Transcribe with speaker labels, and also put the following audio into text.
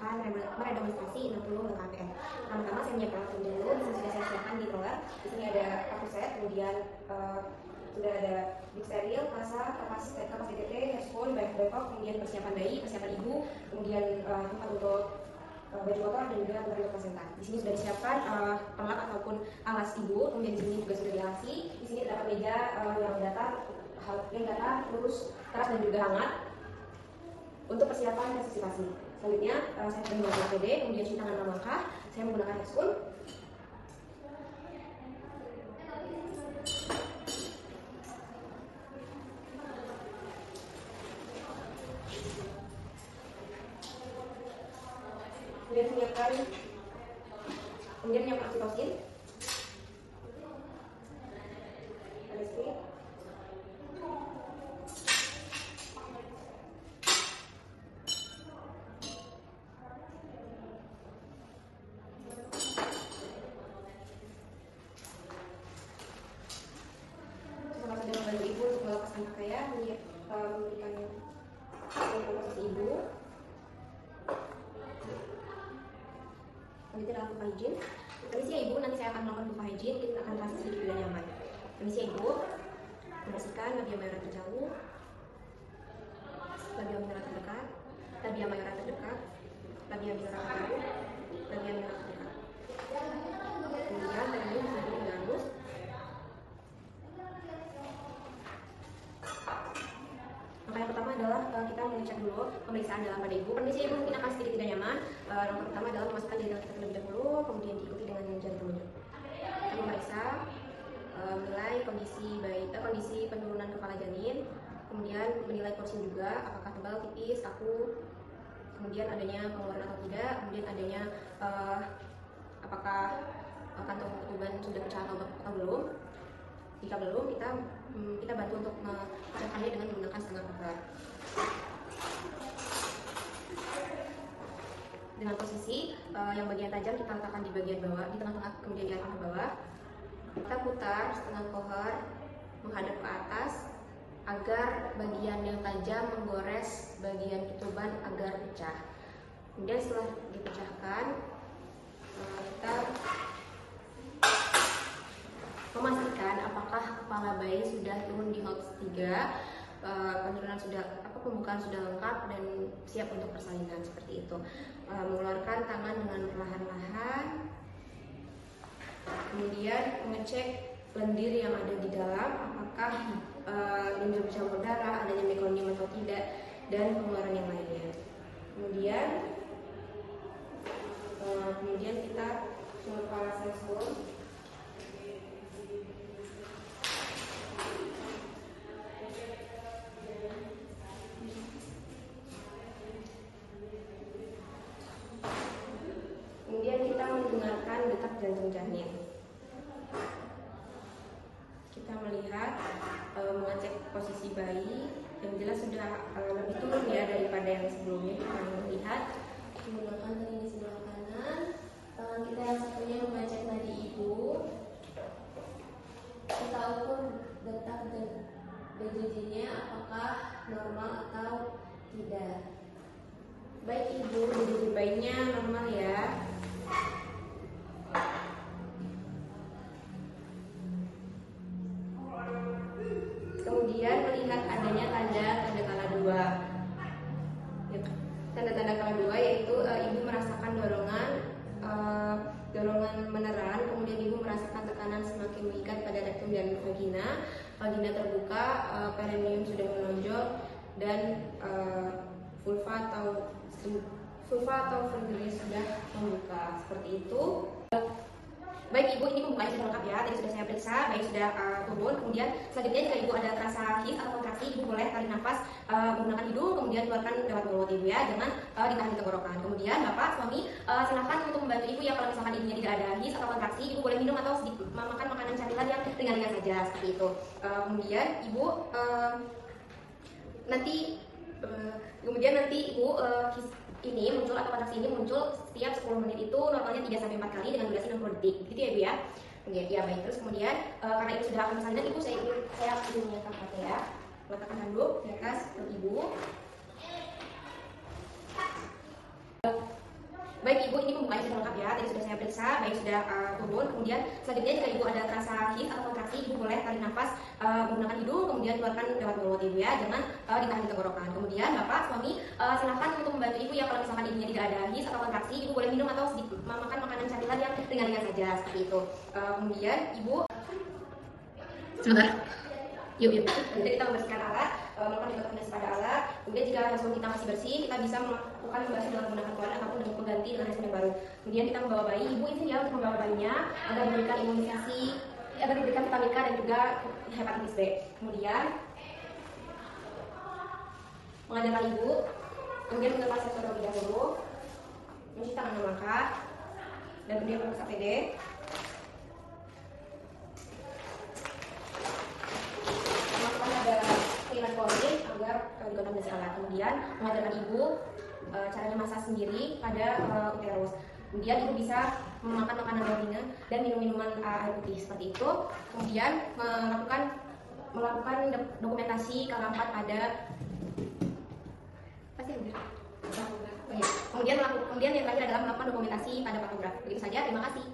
Speaker 1: akan meredemonstrasi 60 langkah APR. Pertama-tama saya menyiapkan alat dulu. Di sini sudah saya siapkan di roller. Di sini ada kartu set, kemudian sudah ada big steril, kasa, kapas DTT, headphone, banyak backup, kemudian persiapan bayi, persiapan ibu, kemudian tempat untuk baju kotor dan juga tempat untuk placenta. Di sini sudah disiapkan pelak ataupun alas ibu, kemudian di sini juga sudah dialasi. Di sini terdapat meja yang datar, lurus, keras dan juga hangat untuk persiapan resusitasi. Selanjutnya saya akan menggunakan APD, kemudian cuci tangan 6 langkah. Saya menggunakan headphone. Kemudian menyiapkan oksitosin, RSP, sama sudah membantu ibu untuk melepaskan pakaian, memberikan posisi ibu. Selanjutnya adalah buka hijin. Permisi ya ibu, nanti saya akan melakukan buka hijin. Kita akan kasih sedikit tidak nyaman. Permisi ya ibu, membersihkan labia mayora terjauh, labia minora terdekat, labia mayora terdekat, labia minora terjauh, labia minora terdekat. Kemudian tangan ini bisa dengan halus. Langkah yang pertama adalah kita mengecek dulu pemeriksaan dalam pada ibu. Permisi ibu, mungkin akan sedikit tidak nyaman. Langkah pertama adalah memasukkan jari kita terlebih dahulu, kemudian diikuti dengan jari telunjuk. Kita memeriksa, menilai kondisi penurunan kepala janin, kemudian menilai porsi juga, apakah tebal, tipis, kaku, kemudian adanya pengeluaran atau tidak, kemudian adanya apakah kantong ketuban sudah pecah atau belum. Jika belum, kita bantu untuk memecahkannya dengan menggunakan setengah koper. Dengan posisi yang bagian tajam kita letakkan di bagian bawah, di tengah-tengah, kemudian diarahkan ke bawah. Kita putar setengah koper menghadap ke atas agar bagian yang tajam menggores bagian ketuban agar pecah. Kemudian setelah dipecahkan, kita memastikan apakah kepala bayi sudah turun di HOPS 3, penurunan sudah pembukaan sudah lengkap dan siap untuk persalinan seperti itu. Mengeluarkan tangan dengan perlahan-lahan, kemudian mengecek lendir yang ada di dalam, apakah lendir bercampur darah, adanya mekonium atau tidak, dan pengeluaran yang lainnya. Kemudian kita sumber kepala sensor. Kemudian kita mendengarkan detak jantung janin. Kita melihat, mengecek posisi bayi, yang jelas sudah lebih turun ya daripada yang sebelumnya. Kita melihat menggunakan telinga sebelah kanan, tangan kita yang satunya mengecek nadi ibu. Kita ukur detak BJJ-nya apakah normal atau tidak. Baik ibu, BJJ bayinya normal ya. Kemudian melihat adanya tanda kala 2. Tanda-tanda kala 2 yaitu ibu merasakan dorongan meneran, kemudian ibu merasakan tekanan semakin mengikat pada rektum dan vagina terbuka, perineum sudah menonjol, dan vulva atau vulva sudah membuka seperti itu. Baik ibu, ini pembukaannya sudah lengkap ya. Tadi sudah saya periksa, bayi sudah turun. Kemudian selanjutnya jika ibu ada terasa his atau kontraksi, ibu boleh tarik nafas menggunakan hidung, kemudian keluarkan lewat mulut ibu ya, jangan ditahan di tenggorokan. Kemudian bapak, suami, silakan untuk membantu ibu ya. Kalau misalkan ibunya tidak ada his atau kontraksi, ibu boleh minum atau sedikit makan makanan camilan yang ringan-ringan saja seperti itu. Kemudian ibu kemudian nanti ibu ini muncul atau kontraksi ini muncul setiap 10 menit, itu normalnya 3-4 kali dengan durasi 60 detik. Gitu ya ibu ya. Oke, ya baik. Terus kemudian karena ibu sudah akan persalinan, ibu saya ingin menyiapkan ya. Letakkan handuk di atas perut ibu. Baik Ibu, ini pembukaannya sudah lengkap ya, tadi sudah saya periksa, baik sudah turun. Kemudian selanjutnya jika Ibu ada terasa his atau kontraksi, Ibu boleh tarik nafas menggunakan hidung, kemudian keluarkan lewat mulut Ibu ya, jangan ditahan di tenggorokan. Kemudian Bapak, suami, silakan untuk membantu Ibu ya, kalau misalkan Ibunya tidak ada his atau kontraksi, Ibu boleh minum atau sedikit makan makanan camilan yang ringan-ringan saja, seperti itu. Kemudian Ibu, sebentar. Yuk. Jadi kita membersihkan alat, melakukan dekontaminasi pada alat. Kemudian jika handphone kita masih bersih, kita bisa melakukan pembasuh dengan menggunakan toilet ataupun dengan pengganti dengan handphone yang baru. Kemudian kita membawa bayi, ibu izin ya untuk membawa bayinya agar diberikan imunisasi, agar diberikan vitamin K dan juga hepatitis B. Kemudian mengajarkan ibu, kemudian menggunakan sektor terlebih dahulu, mencuci tangan 6 langkah, dan kemudian membungkus APD. Agar dikontaminasi alat. Kemudian mengajarkan ibu caranya masak sendiri pada uterus. Kemudian ibu bisa memakan makanan ringan dan minum minuman air putih seperti itu. Kemudian melakukan dokumentasi KK4 pada kemudian yang terakhir adalah melakukan dokumentasi pada patografi. Begitu saja. Terima kasih.